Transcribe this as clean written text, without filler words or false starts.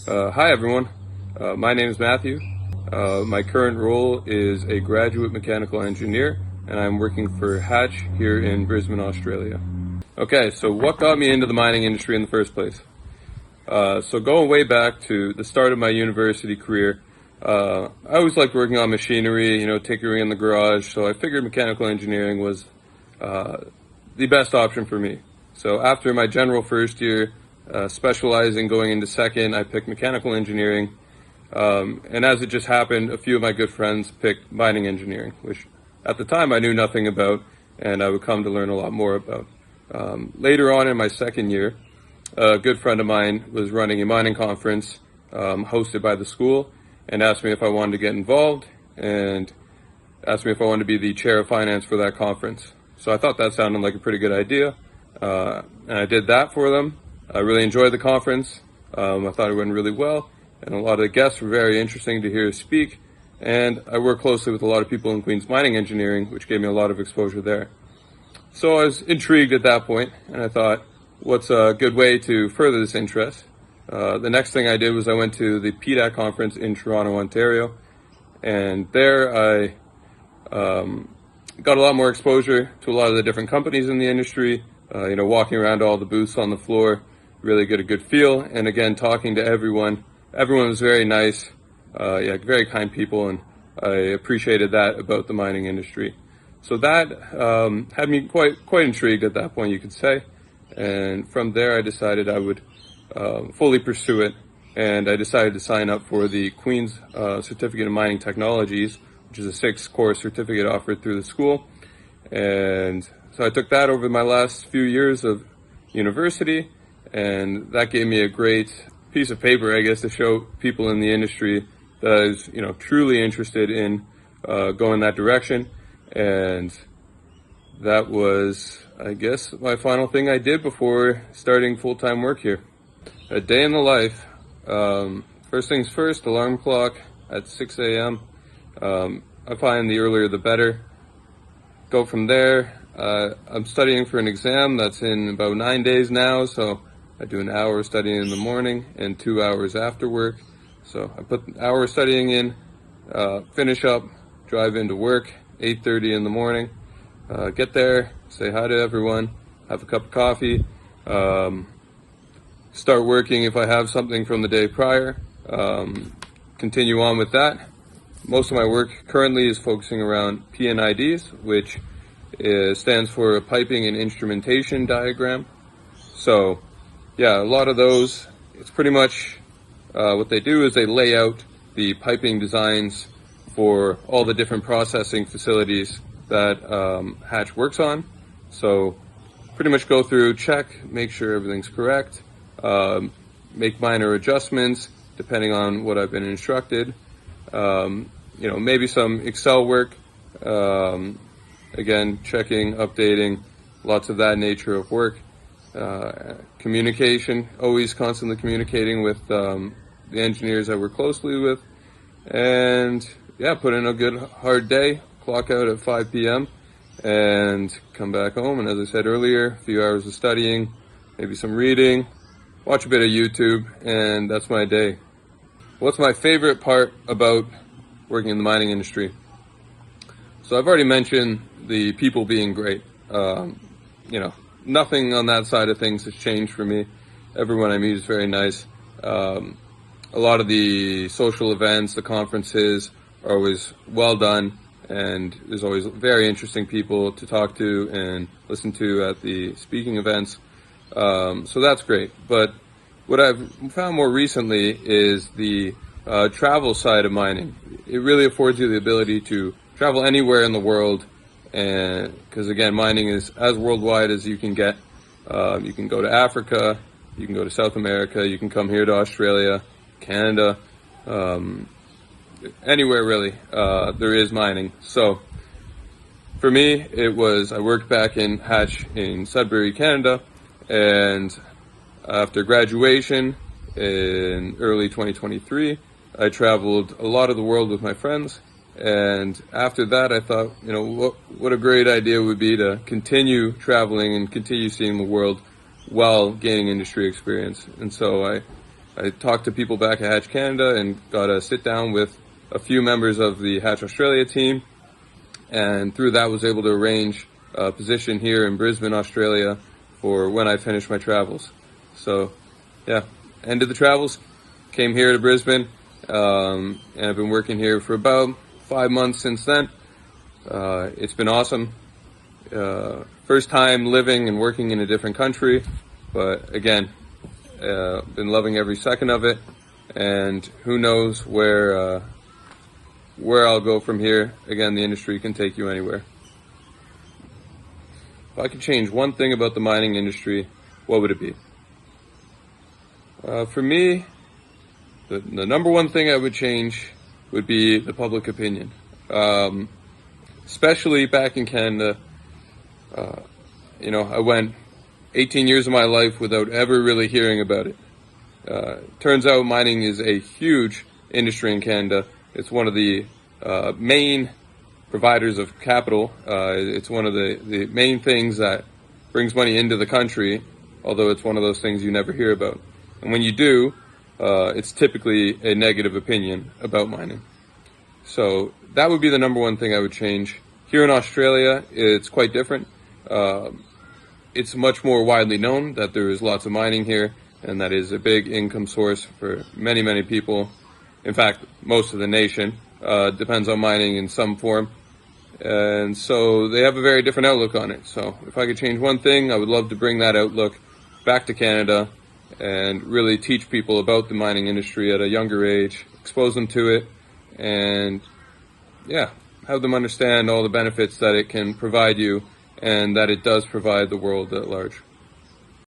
Hi everyone, my name is Matthew. My current role is a graduate mechanical engineer and I'm working for Hatch here in Brisbane, Australia. Okay, so what got me into the mining industry in the first place? So going way back to the start of my university career, I always liked working on machinery, tinkering in the garage, so I figured mechanical engineering was the best option for me. So after my general first year, specializing going into second, I picked mechanical engineering. And as it just happened, a few of my good friends picked mining engineering, which at the time I knew nothing about and I would come to learn a lot more about. Later on in my second year, a good friend of mine was running a mining conference hosted by the school and asked me if I wanted to get involved and asked me if I wanted to be the chair of finance for that conference. So I thought that sounded like a pretty good idea, and I did that for them. I really enjoyed the conference. I thought it went really well, and a lot of the guests were very interesting to hear speak, and I work closely with a lot of people in Queens mining engineering, which gave me a lot of exposure there. So I was intrigued at that point, and I thought, what's a good way to further this interest? The next thing I did was I went to the PDAC conference in Toronto, Ontario, and there I got a lot more exposure to a lot of the different companies in the industry, walking around all the booths on the floor, really get a good feel, and again, talking to everyone. Everyone was very nice, very kind people, and I appreciated that about the mining industry. So that had me quite intrigued at that point, you could say. And from there, I decided I would fully pursue it, and I decided to sign up for the Queen's Certificate in Mining Technologies, which is a 6-course certificate offered through the school. And so I took that over my last few years of university, and that gave me a great piece of paper, I guess, to show people in the industry that I was, truly interested in going that direction. And that was, I guess, my final thing I did before starting full-time work here. A day in the life. First things first, alarm clock at 6 a.m. I find the earlier the better. Go from there. I'm studying for an exam that's in about 9 days now, so I do an hour of studying in the morning and 2 hours after work. So I put an hour of studying in, finish up, drive into work, 8:30 in the morning. Get there, say hi to everyone, have a cup of coffee, start working if I have something from the day prior, continue on with that. Most of my work currently is focusing around PNIDs, which stands for Piping and Instrumentation Diagram. So yeah, a lot of those, it's pretty much what they do is they lay out the piping designs for all the different processing facilities that Hatch works on. So pretty much go through, check, make sure everything's correct, make minor adjustments depending on what I've been instructed. Maybe some Excel work, again, checking, updating, lots of that nature of work. Communication, always constantly communicating with the engineers I work closely with. And yeah, put in a good hard day, clock out at 5 p.m. and come back home. And as I said earlier, a few hours of studying, maybe some reading, watch a bit of YouTube, and that's my day. What's my favorite part about working in the mining industry? So I've already mentioned the people being great. Nothing on that side of things has changed for me. Everyone I meet is very nice. A lot of the social events, the conferences are always well done, and there's always very interesting people to talk to and listen to at the speaking events. So that's great. But what I've found more recently is the travel side of mining. It really affords you the ability to travel anywhere in the world, and because again, mining is as worldwide as you can get. You can go to Africa, you can go to South America, you can come here to Australia, Canada, anywhere really, there is mining. So for me, I worked back in Hatch in Sudbury, Canada, and after graduation in early 2023, I traveled a lot of the world with my friends. And after that, I thought, what a great idea it would be to continue traveling and continue seeing the world while gaining industry experience. And so I I talked to people back at Hatch Canada and got a sit down with a few members of the Hatch Australia team, and through that was able to arrange a position here in Brisbane, Australia for when I finish my travels. So yeah, ended the travels, came here to Brisbane, and I've been working here for about 5 months since then. It's been awesome. First time living and working in a different country, but again, been loving every second of it, and who knows where I'll go from here. Again, the industry can take you anywhere. If I could change one thing about the mining industry, what would it be? For me, the number one thing I would change would be the public opinion. Especially back in Canada, I went 18 years of my life without ever really hearing about it. Turns out mining is a huge industry in Canada. It's one of the main providers of capital. It's one of the main things that brings money into the country, although it's one of those things you never hear about. And when you do, it's typically a negative opinion about mining. So that would be the number one thing I would change. Here in Australia, it's quite different. It's much more widely known that there is lots of mining here, and that is a big income source for many, many people. In fact, most of the nation depends on mining in some form. And so they have a very different outlook on it. So if I could change one thing, I would love to bring that outlook back to Canada and really teach people about the mining industry at a younger age, expose them to it, and yeah, have them understand all the benefits that it can provide you and that it does provide the world at large.